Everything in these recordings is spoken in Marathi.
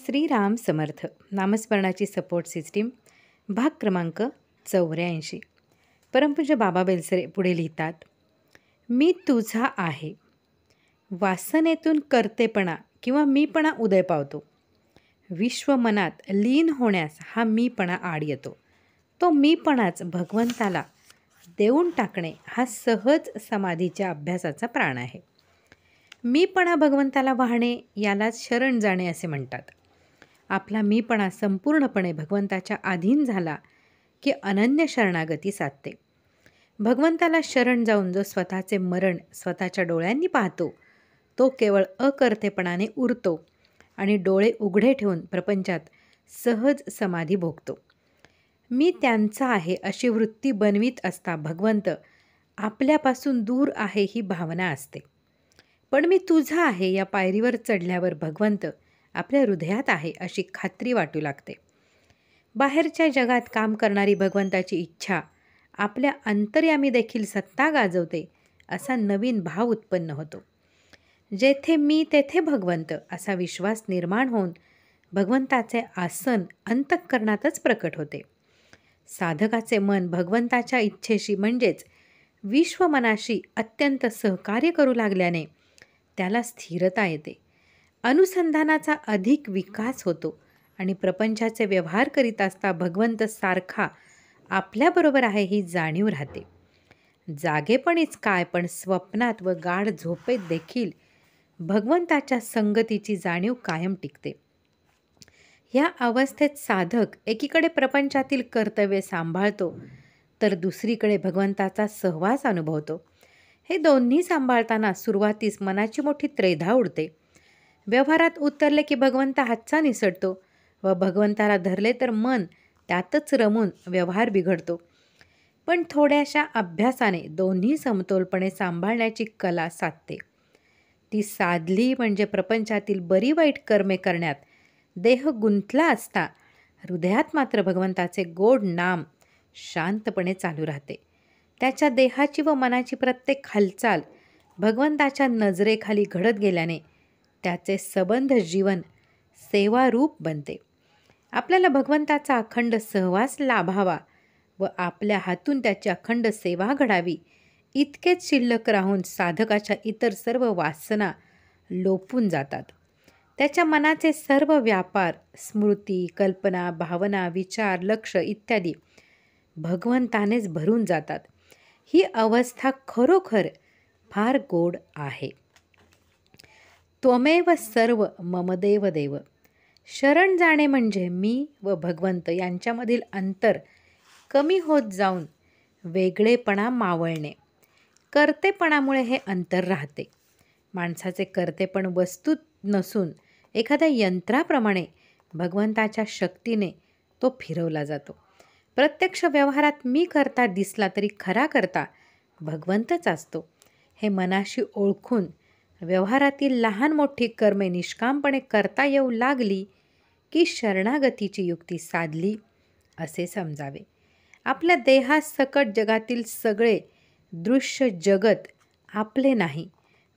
श्रीराम समर्थ नामस्मरणाची सपोर्ट सिस्टीम भाग क्रमांक 84. परमपूज्य बाबा बेलसरे पुढे लिहितात, मी तुझा आहे. वासनेतून कर्तेपणा किंवा मीपणा उदय पावतो. विश्व मनात लीन होण्यास हा मीपणा आड येतो. तो मीपणाच भगवंताला देऊन टाकणे हा सहज समाधीच्या अभ्यासाचा प्राण आहे. मीपणा भगवंताला वाहणे यालाच शरण जाणे असे म्हणतात. आपला मीपणा संपूर्णपणे भगवंताच्या अधीन झाला की अनन्य शरणागती साधते. भगवंताला शरण जाऊन जो स्वतःचे मरण स्वतःच्या डोळ्यांनी पाहतो तो केवळ अकर्तेपणाने उरतो आणि डोळे उघडे ठेवून प्रपंचात सहज समाधी भोगतो. मी त्यांचा आहे अशी वृत्ती बनवीत असता भगवंत आपल्यापासून दूर आहे ही भावना असते. पण मी तुझा आहे या पायरीवर चढल्यावर भगवंत आपल्या हृदयात आहे अशी खात्री वाटू लागते. बाहेरच्या जगात काम करणारी भगवंताची इच्छा आपल्या अंतर्यामी देखील सत्ता गाजवते असा नवीन भाव उत्पन्न होतो. जेथे मी तेथे भगवंत असा विश्वास निर्माण होऊन भगवंताचे आसन अंतःकरणातच प्रकट होते. साधकाचे मन भगवंताच्या इच्छेशी म्हणजेच विश्वमनाशी अत्यंत सहकार्य करू लागल्याने त्याला स्थिरता येते. अनुसंधानाचा अधिक विकास होतो आणि प्रपंचाचे व्यवहार करीत असता भगवंत सारखा आपल्याबरोबर आहे ही जाणीव राहते. जागेपणीच काय पण स्वप्नात व गाढ झोपेत देखील भगवंताच्या संगतीची जाणीव कायम टिकते. या अवस्थेत साधक एकीकडे प्रपंचातील कर्तव्ये सांभाळतो तर दुसरीकडे भगवंताचा सहवास अनुभवतो. हे दोन्ही सांभाळताना सुरुवातीस मनाची मोठी त्रेधा उडते. व्यवहारात उतरले की भगवंता हातचा निसटतो व भगवंताला धरले तर मन त्यातच रमून व्यवहार बिघडतो. पण थोड्याशा अभ्यासाने दोन्ही समतोलपणे सांभाळण्याची कला साधते. ती साधली म्हणजे प्रपंचातील बरी वाईट कर्मे करण्यात देह गुंतला असता हृदयात मात्र भगवंताचे गोड नाम शांतपणे चालू राहते. त्याच्या देहाची व मनाची प्रत्येक हालचाल भगवंताच्या नजरेखाली घडत गेल्याने त्याचे सबंध जीवन सेवारूप बनते. आपल्याला भगवंताचा अखंड सहवास लाभावा व आपल्या हातून त्याची अखंड सेवा घडावी इतकेच शिल्लक राहून साधकाच्या इतर सर्व वासना लोपून जातात. त्याच्या मनाचे सर्व व्यापार, स्मृती, कल्पना, भावना, विचार, लक्ष इत्यादी भगवंतानेच भरून जातात. ही अवस्था खरोखर फार गोड आहे. त्वमेव सर्व मम देव देव. शरण जाणे म्हणजे मी व भगवंत यांच्यामधील अंतर कमी होत जाऊन वेगळेपणा मावळणे. कर्तेपणामुळे हे अंतर राहते. माणसाचे कर्तेपण वस्तूत नसून एखाद्या यंत्राप्रमाणे भगवंताच्या शक्तीने तो फिरवला जातो. प्रत्यक्ष व्यवहारात मी करता दिसला तरी खरा करता भगवंतच असतो. हे मनाशी ओळखून व्यवहारातील लहान मोठी कर्मे निष्कामपणे करता येऊ लागली की शरणागतीची युक्ती साधली असे समजावे. आपल्या देहासकट जगातील सगळे दृश्य जगत आपले नाही,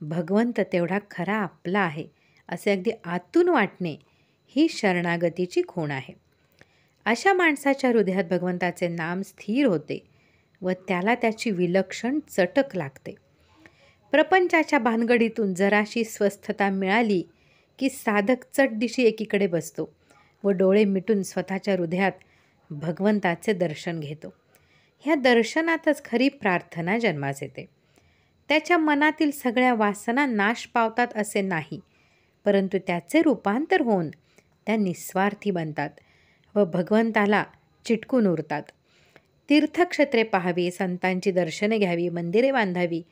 भगवंत तेवढा खरा आपला आहे असे अगदी आतून वाटणे ही शरणागतीची खूण आहे. अशा माणसाच्या हृदयात भगवंताचे नाम स्थिर होते व त्याला त्याची विलक्षण चटक लागते. प्रपंचाच्या भानगडीतून जराशी स्वस्थता मिळाली की साधक चटदिशी एकीकडे बसतो व डोळे मिटून स्वतःच्या हृदयात भगवंताचे दर्शन घेतो. ह्या दर्शनातच खरी प्रार्थना जन्मास येते. त्याच्या मनातील सगळ्या वासना नाश पावतात असे नाही, परंतु त्याचे रूपांतर होऊन त्या निस्वार्थी बनतात व भगवंताला चिटकून उरतात. तीर्थक्षेत्रे पाहावी, संतांची दर्शने घ्यावी, मंदिरे बांधावी,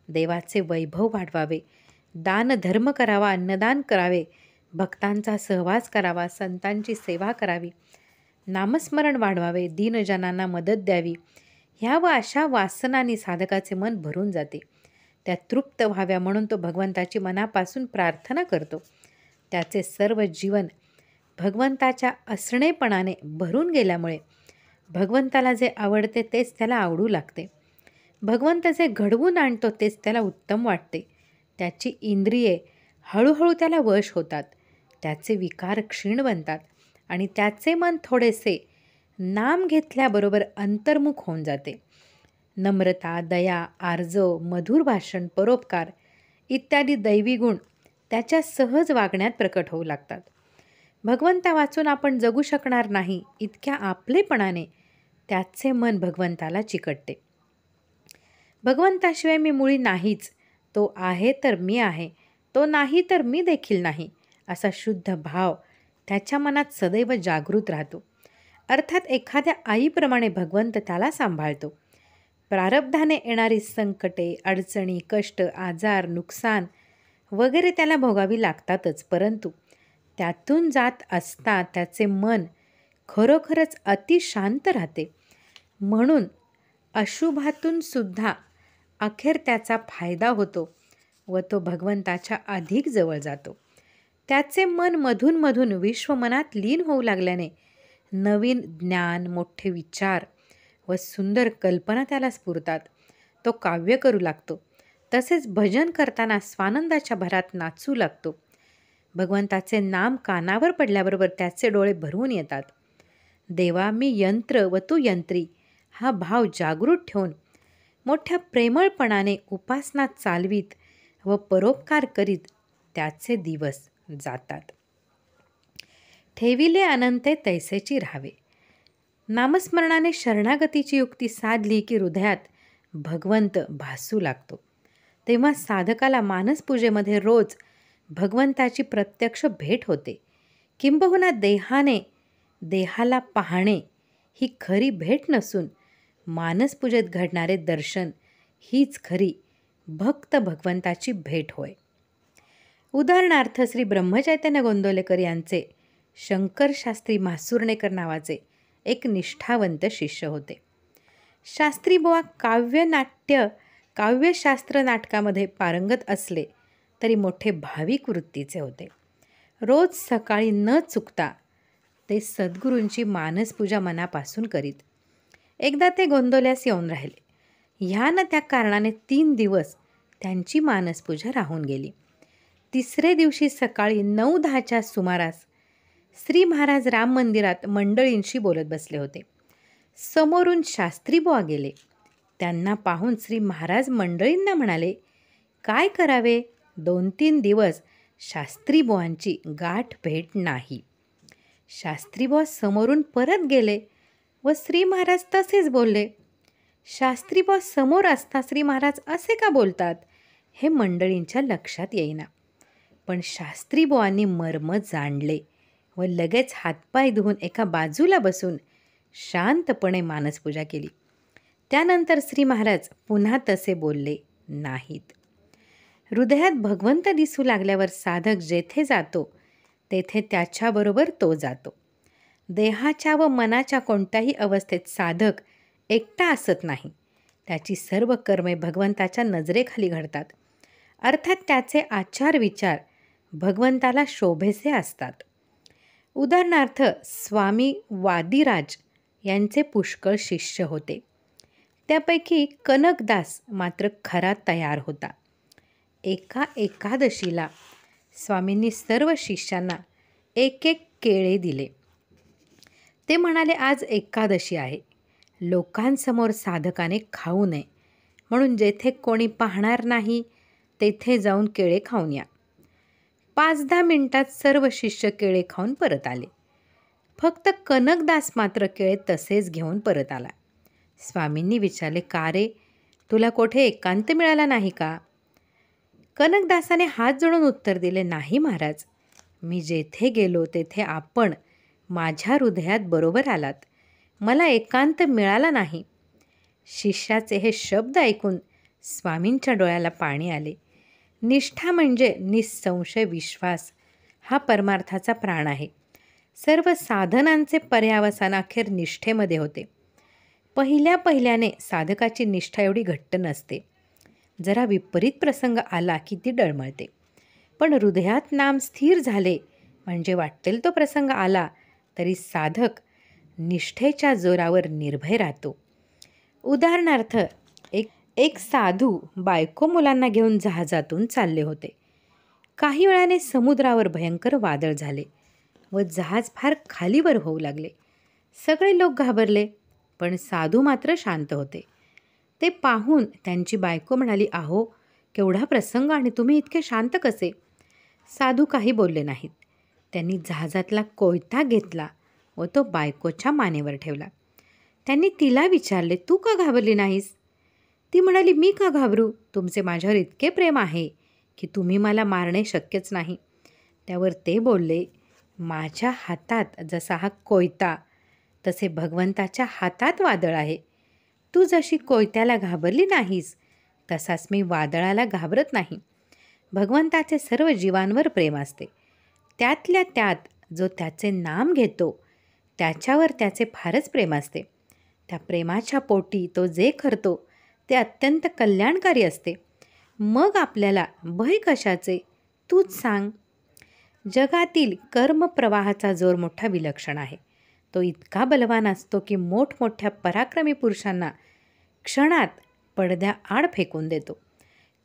देवाचे वैभव वाढवावे, दानधर्म करावा, अन्नदान करावे, भक्तांचा सहवास करावा, संतांची सेवा करावी, नामस्मरण वाढवावे, दीनजनांना मदत द्यावी, ह्या व अशा वासनांनी साधकाचे मन भरून जाते. त्या तृप्त व्हाव्या म्हणून तो भगवंताची मनापासून प्रार्थना करतो. त्याचे सर्व जीवन भगवंताच्या असणेपणाने भरून गेल्यामुळे भगवंताला जे आवडते तेच त्याला आवडू लागते. भगवंत जे घडवून आणतो तेच त्याला उत्तम वाटते. त्याची इंद्रिये हळूहळू त्याला वश होतात. त्याचे विकार क्षीण बनतात आणि त्याचे मन थोडेसे नाम घेतल्याबरोबर अंतर्मुख होऊन जाते. नम्रता, दया, आर्जव, मधुर भाषण, परोपकार इत्यादी दैवी गुण त्याच्या सहज वागण्यात प्रकट होऊ लागतात. भगवंता वाचून आपण जगू शकणार नाही इतक्या आपलेपणाने त्याचे मन भगवंताला चिकटते. भगवंताशिवाय मी मुळी नाहीच, तो आहे तर मी आहे, तो नाही तर मी देखील नाही, असा शुद्ध भाव त्याच्या मनात सदैव जागृत राहतो. अर्थात एखाद्या आईप्रमाणे भगवंत त्याला सांभाळतो. प्रारब्धाने येणारी संकटे, अडचणी, कष्ट, आजार, नुकसान वगैरे त्याला भोगावी लागतातच, परंतु त्यातून जात असता त्याचे मन खरोखरच अतिशांत राहते. म्हणून अशुभातून सुद्धा अखेर त्याचा फायदा होतो व तो भगवंताच्या अधिक जवळ जातो. त्याचे मन मधून मधून विश्वमनात लीन होऊ लागल्याने नवीन ज्ञान, मोठे विचार व सुंदर कल्पना त्याला स्फुरतात. तो काव्य करू लागतो. तसेच भजन करताना स्वानंदाच्या भरात नाचू लागतो. भगवंताचे नाम कानावर पडल्याबरोबर त्याचे डोळे भरवून येतात. देवा, मी यंत्र व तू यंत्री हा भाव जागृत ठेवून मोठ्या प्रेमळपणाने उपासना चालवीत व परोपकार करीत त्याचे दिवस जातात. ठेविले अनंते तैसेची राहावे. नामस्मरणाने शरणागतीची युक्ती साधली की हृदयात भगवंत भासू लागतो. तेव्हा साधकाला मानसपूजेमध्ये रोज भगवंताची प्रत्यक्ष भेट होते. किंबहुना देहाला पाहणे ही खरी भेट नसून मानसपूजेत घडणारे दर्शन हीच खरी भक्त भगवंताची भेट होय. उदाहरणार्थ श्री ब्रह्मचैतन्य गोंदवलेकर यांचे शंकरशास्त्री म्हासुर्णेकर नावाचे एक निष्ठावंत शिष्य होते. शास्त्रीबुवा काव्यशास्त्र नाटकामध्ये पारंगत असले तरी मोठे भाविक वृत्तीचे होते. रोज सकाळी न चुकता ते सद्गुरूंची मानसपूजा मनापासून करीत. एकदा ते गोंदवल्यास येऊन राहिले. ह्या न त्या कारणाने 3 दिवस त्यांची मानसपूजा राहून गेली. तिसरे दिवशी सकाळी 9-10च्या सुमारास श्री महाराज राम मंदिरात मंडळींशी बोलत बसले होते. समोरून शास्त्रीबुवा गेले. त्यांना पाहून श्री महाराज मंडळींना म्हणाले, काय करावे? 2-3 दिवस शास्त्रीबुवांची गाठ भेट नाही. शास्त्रीबुवा समोरून परत गेले व श्री महाराज तसेच बोलले. शास्त्रीबुवा समोर असता श्री महाराज असे का बोलतात हे मंडळींच्या लक्षात येईना. पण शास्त्रीबुवांनी मर्म जाणले व लगेच हातपाय धुवून एका बाजूला बसून शांतपणे मानसपूजा केली. त्यानंतर श्री महाराज पुन्हा तसे बोलले नाहीत. हृदयात भगवंत दिसू लागल्यावर साधक जेथे जातो तेथे त्याच्याबरोबर तो जातो. देहाच्या व मनाच्या कोणत्याही अवस्थेत साधक एकटा असत नाही. त्याची सर्व कर्मे भगवंताच्या नजरेखाली घडतात. अर्थात त्याचे आचार विचार भगवंताला शोभेसे असतात. उदाहरणार्थ स्वामी वादीराज यांचे पुष्कळ शिष्य होते. त्यापैकी कनकदास मात्र खरा तयार होता. एका एकादशीला स्वामींनी सर्व शिष्यांना 1-1 केळे दिले. ते म्हणाले, आज एकादशी आहे, लोकांसमोर साधकाने खाऊ नये, म्हणून जेथे कोणी पाहणार नाही तेथे जाऊन केळे खाऊन या. 5-10 मिनिटात सर्व शिष्य केळे खाऊन परत आले. फक्त कनकदास मात्र केळे तसेच घेऊन परत आला. स्वामींनी विचारले, का रे, तुला कोठे एकांत मिळाला नाही का? कनकदासाने हात जोडून उत्तर दिले, नाही महाराज, मी जेथे गेलो तेथे आपण माझ्या हृदयात बरोबर आलात, मला एकांत मिळाला नाही. शिष्याचे हे शब्द ऐकून स्वामींच्या डोळ्याला पाणी आले. निष्ठा म्हणजे निसंशय विश्वास हा परमार्थाचा प्राण आहे. सर्व साधनांचे पर्यावसान अखेर निष्ठेमध्ये होते. पहिल्याने साधकाची निष्ठा एवढी घट्ट नसते. जरा विपरीत प्रसंग आला की ती डळमळते. पण हृदयात नाम स्थिर झाले म्हणजे वाटेल तो प्रसंग आला तरी साधक निष्ठेच्या जोरावर निर्भय राहतो. उदाहरणार्थ एक साधू बायको मुलांना घेऊन जहाजातून चालले होते. काही वेळाने समुद्रावर भयंकर वादळ झाले व जहाज फार खालीवर होऊ लागले. सगळे लोक घाबरले, पण साधू मात्र शांत होते. ते पाहून त्यांची बायको म्हणाली, "अहो, केवढा प्रसंग आणि तुम्ही इतके शांत कसे?" साधू काही बोलले नाहीत. त्यांनी जहाजातला कोयता घेतला व तो बायकोच्या मानेवर ठेवला. त्यांनी तिला विचारले, "तू का घाबरली नाहीस?" ती म्हणाली, "मी का घाबरू? तुमचे माझ्यावर इतके प्रेम आहे की तुम्ही मला मारणे शक्यच नाही." त्यावर ते बोलले, "माझ्या हातात जसा हा कोयता तसे भगवंताच्या हातात वादळ आहे. तू जशी कोयत्याला घाबरली नाहीस तसाच मी वादळाला घाबरत नाही. भगवंताचे सर्व जीवांवर प्रेम असते. त्यातल्या त्यात जो त्याचे नाम घेतो त्याच्यावर त्याचे फारच प्रेम असते. त्या प्रेमाच्या पोटी तो जे करतो ते अत्यंत कल्याणकारी असते. मग आपल्याला भय कशाचे? तूच सांग." जगातील कर्मप्रवाहाचा जोर मोठा विलक्षण आहे. तो इतका बलवान असतो की मोठमोठ्या पराक्रमी पुरुषांना क्षणात पडद्याआड फेकून देतो.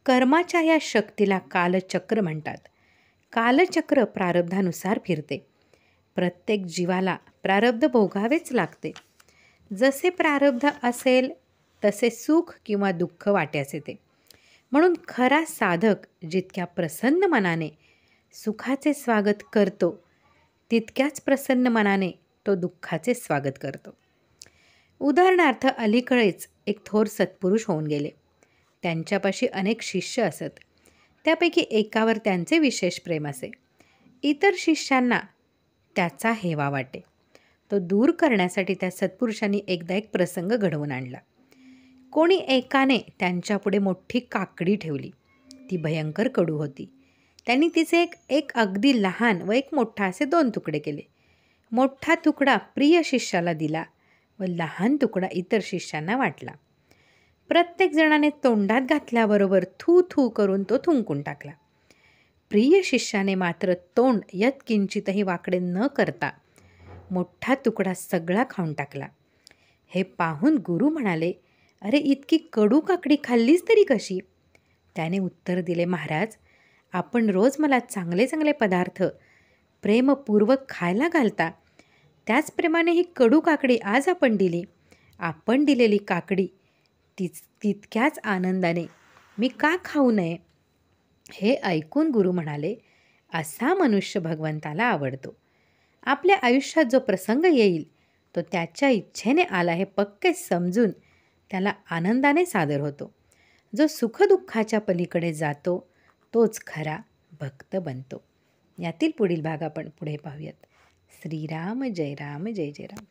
कर्माच्या या शक्तीला कालचक्र म्हणतात. कालचक्र प्रारब्धानुसार फिरते. प्रत्येक जीवाला प्रारब्ध भोगावेच लागते. जसे प्रारब्ध असेल तसे सुख किंवा दुःख वाट्यास येते. म्हणून खरा साधक जितक्या प्रसन्न मनाने सुखाचे स्वागत करतो तितक्याच प्रसन्न मनाने तो दुःखाचे स्वागत करतो. उदाहरणार्थ, अलीकडेच एक थोर सत्पुरुष होऊन गेले. त्यांच्यापाशी अनेक शिष्य असत. त्यापैकी एकावर त्यांचे विशेष प्रेम असे. इतर शिष्यांना त्याचा हेवा वाटे. तो दूर करण्यासाठी त्या सत्पुरुषांनी एकदा एक प्रसंग घडवून आणला. कोणी एकाने त्यांच्यापुढे मोठी काकडी ठेवली. ती भयंकर कडू होती. त्यांनी तिचे एक अगदी लहान व एक मोठा असे 2 तुकडे केले. मोठा तुकडा प्रिय शिष्याला दिला व लहान तुकडा इतर शिष्यांना वाटला. प्रत्येक जणाने तोंडात घातल्याबरोबर थू थू करून तो थुंकून टाकला. प्रिय शिष्याने मात्र तोंड यत्किंचितही वाकडे न करता मोठा तुकडा सगळा खाऊन टाकला. हे पाहून गुरु म्हणाले, "अरे, इतकी कडू काकडी खाल्लीस तरी कशी?" त्याने उत्तर दिले, "महाराज, आपण रोज मला चांगले चांगले पदार्थ प्रेमपूर्वक खायला घालता. त्याचप्रमाणे ही कडू काकडी आज आपण दिली. आपण दिलेली काकडी तितक्याच आनंदाने मी का खाऊ नये?" हे ऐकून गुरु म्हणाले, "असा मनुष्य भगवंताला आवडतो. आपल्या आयुष्यात जो प्रसंग येईल तो त्याच्या इच्छेने आला हे पक्के समजून त्याला आनंदाने सादर होतो. जो सुखदुःखाच्या पलीकडे जातो तोच खरा भक्त बनतो." यातील पुढील भाग आपण पुढे पाहूयात. श्रीराम जय राम जय जय राम.